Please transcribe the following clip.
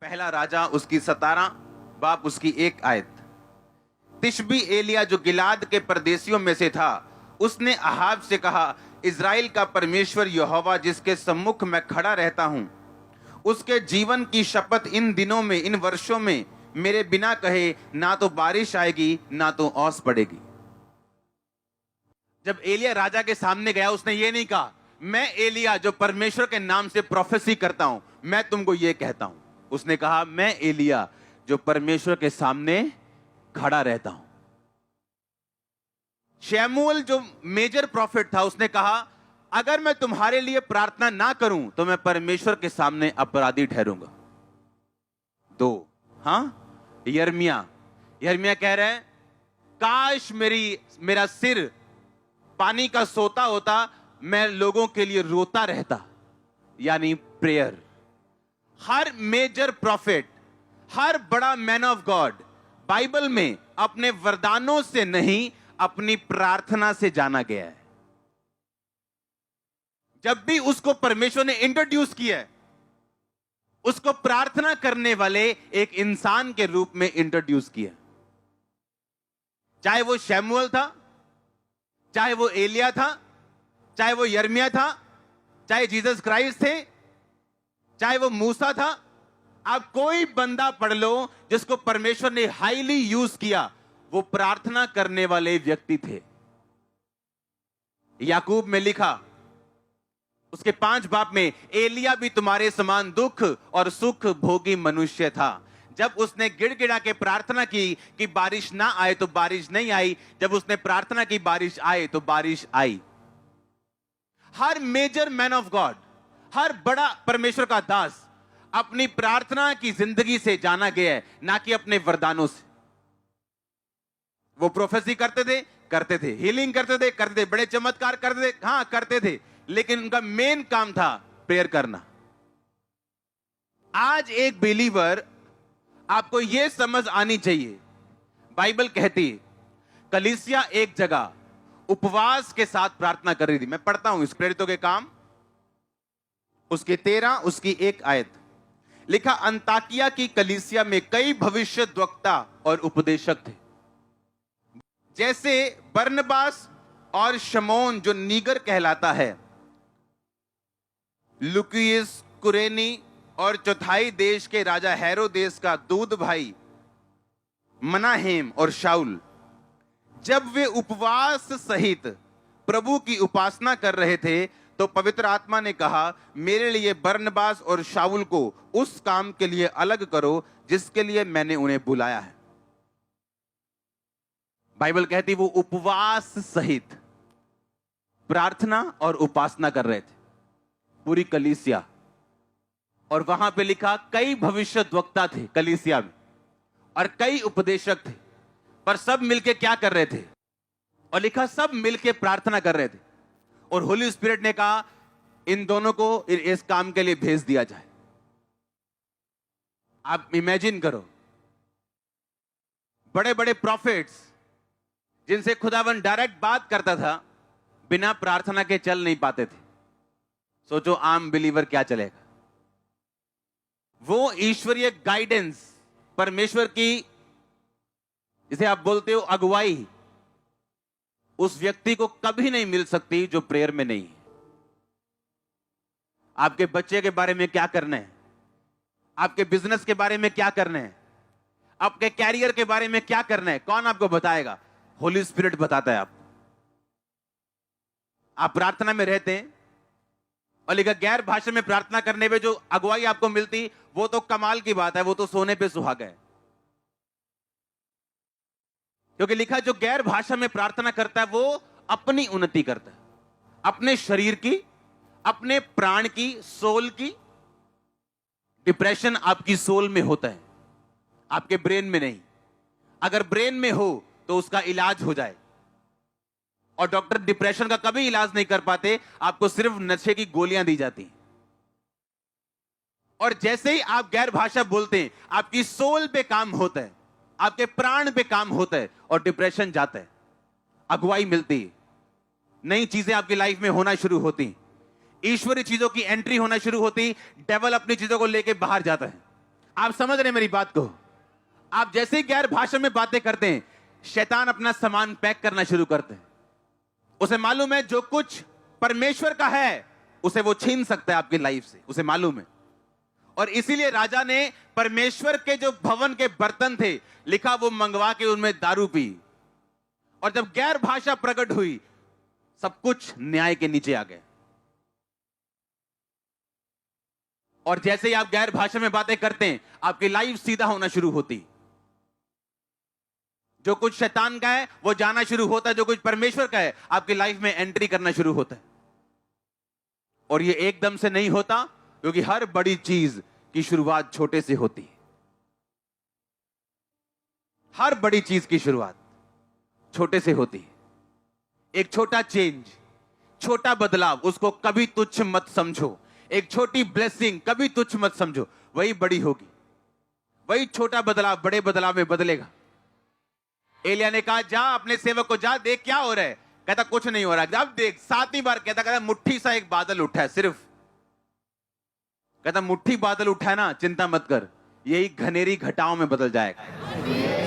पहला राजा उसकी 17 बाप उसकी 1 आयत। तिशबी एलिया जो गिलाद के परदेशियों में से था, उसने अहाब से कहा, इज़राइल का परमेश्वर यहोवा जिसके सम्मुख मैं खड़ा रहता हूं, उसके जीवन की शपथ इन दिनों में, इन वर्षों में मेरे बिना कहे ना तो बारिश आएगी ना तो ओस पड़ेगी। जब एलिया राजा के सामने गया, उसने ये नहीं कहा, मैं एलिया जो परमेश्वर के नाम से प्रोफेसी करता हूं, मैं तुमको ये कहता हूं। उसने कहा, मैं एलिया जो परमेश्वर के सामने खड़ा रहता हूं। शमूएल जो मेजर प्रॉफिट था, उसने कहा, अगर मैं तुम्हारे लिए प्रार्थना ना करूं तो मैं परमेश्वर के सामने अपराधी ठहरूंगा। 2 यिर्मयाह कह रहे हैं, काश मेरा सिर पानी का सोता होता, मैं लोगों के लिए रोता रहता, यानी प्रेयर। हर मेजर प्रॉफिट, हर बड़ा मैन ऑफ गॉड बाइबल में अपने वरदानों से नहीं, अपनी प्रार्थना से जाना गया है। जब भी उसको परमेश्वर ने इंट्रोड्यूस किया है, उसको प्रार्थना करने वाले एक इंसान के रूप में इंट्रोड्यूस किया। चाहे वो शमूएल था, चाहे वो एलिया था, चाहे वो यिर्मयाह था, चाहे जीसस क्राइस्ट थे, चाहे वो मूसा था, आप कोई बंदा पढ़ लो जिसको परमेश्वर ने हाईली यूज किया, वो प्रार्थना करने वाले व्यक्ति थे। याकूब में लिखा, उसके 5 बाप में, एलिया भी तुम्हारे समान दुख और सुख भोगी मनुष्य था। जब उसने गिड़गिड़ा के प्रार्थना की कि बारिश ना आए तो बारिश नहीं आई, जब उसने प्रार्थना की बारिश आए तो बारिश आई। हर मेजर मैन ऑफ गॉड, हर बड़ा परमेश्वर का दास अपनी प्रार्थना की जिंदगी से जाना गया है, ना कि अपने वरदानों से। वो प्रोफेसी करते थे, हीलिंग करते थे, बड़े चमत्कार करते थे, हां करते थे, लेकिन उनका मेन काम था प्रेयर करना। आज एक बिलीवर, आपको यह समझ आनी चाहिए, बाइबल कहती है कलीसिया एक जगह उपवास के साथ प्रार्थना कर रही थी। मैं पढ़ता हूं इस प्रेरितों के काम, उसके 13 उसकी 1 आयत। लिखा, अंताकिया की कलीसिया में कई भविष्यद्वक्ता और उपदेशक थे, जैसे बरनबास और शमौन जो नीगर कहलाता है, लुकियुस कुरेनी और चौथाई देश के राजा हेरोदेस का दूध भाई मनाहेम और शाऊल। जब वे उपवास सहित प्रभु की उपासना कर रहे थे तो पवित्र आत्मा ने कहा, मेरे लिए बरनबास और शाऊल को उस काम के लिए अलग करो जिसके लिए मैंने उन्हें बुलाया है। बाइबल कहती वो उपवास सहित प्रार्थना और उपासना कर रहे थे, पूरी कलीसिया। और वहां पे लिखा, कई भविष्यद्वक्ता थे कलीसिया में और कई उपदेशक थे, पर सब मिलके क्या कर रहे थे? और लिखा, सब मिलके प्रार्थना कर रहे थे। और होली स्पिरिट ने कहा, इन दोनों को इस काम के लिए भेज दिया जाए। आप इमेजिन करो, बड़े बड़े प्रॉफिट्स जिनसे खुदावन डायरेक्ट बात करता था, बिना प्रार्थना के चल नहीं पाते थे। सोचो आम बिलीवर क्या चलेगा? वो ईश्वरीय गाइडेंस, परमेश्वर की जिसे आप बोलते हो अगुवाई, उस व्यक्ति को कभी नहीं मिल सकती जो प्रेयर में नहीं है। आपके बच्चे के बारे में क्या करना है, आपके बिजनेस के बारे में क्या करना है, आपके कैरियर के बारे में क्या करना है, कौन आपको बताएगा? होली स्पिरिट बताता है आपको। आप प्रार्थना में रहते हैं और लिखा, गैर भाषा में प्रार्थना करने में जो अगुवाई आपको मिलती, वो तो कमाल की बात है, वो तो सोने पे सुहागा है। क्योंकि लिखा, जो गैर भाषा में प्रार्थना करता है वो अपनी उन्नति करता है, अपने शरीर की, अपने प्राण की, सोल की। डिप्रेशन आपकी सोल में होता है, आपके ब्रेन में नहीं। अगर ब्रेन में हो तो उसका इलाज हो जाए, और डॉक्टर डिप्रेशन का कभी इलाज नहीं कर पाते, आपको सिर्फ नशे की गोलियां दी जाती हैं। और जैसे ही आप गैर भाषा बोलते हैं, आपकी सोल पे काम होता है, आपके प्राण पे काम होता है, और डिप्रेशन जाता है, अगुवाई मिलती है, नई चीजें आपकी लाइफ में होना शुरू होती, ईश्वरीय चीजों की एंट्री होना शुरू होती, डेविल अपनी चीजों को लेके बाहर जाता है। आप समझ रहे हैं मेरी बात को? आप जैसे ही गैर भाषा में बातें करते हैं, शैतान अपना सामान पैक करना शुरू करते हैं। उसे मालूम है जो कुछ परमेश्वर का है उसे वो छीन सकता है आपकी लाइफ से, उसे मालूम है। और इसीलिए राजा ने परमेश्वर के जो भवन के बर्तन थे, लिखा वो मंगवा के उनमें दारू पी। और जब गैर भाषा प्रकट हुई, सब कुछ न्याय के नीचे आ गए। और जैसे ही आप गैर भाषा में बातें करते हैं, आपकी लाइफ सीधा होना शुरू होती। जो कुछ शैतान का है वो जाना शुरू होता है, जो कुछ परमेश्वर का है आपकी लाइफ में एंट्री करना शुरू होता है। और ये एकदम से नहीं होता, क्योंकि हर बड़ी चीज की शुरुआत छोटे से होती है। हर बड़ी चीज की शुरुआत छोटे से होती है। एक छोटा चेंज, छोटा बदलाव, उसको कभी तुच्छ मत समझो। एक छोटी ब्लेसिंग कभी तुच्छ मत समझो, वही बड़ी होगी। वही छोटा बदलाव बड़े बदलाव में बदलेगा। एलिया ने कहा, जा अपने सेवक को जा, देख क्या हो रहा है। कहता कुछ नहीं हो रहा। अब देख, 7वीं बार कहता मुट्ठी सा एक बादल उठा है सिर्फ। कहता मुट्ठी बादल उठा है ना, चिंता मत कर, यही घनेरी घटाओं में बदल जाएगा।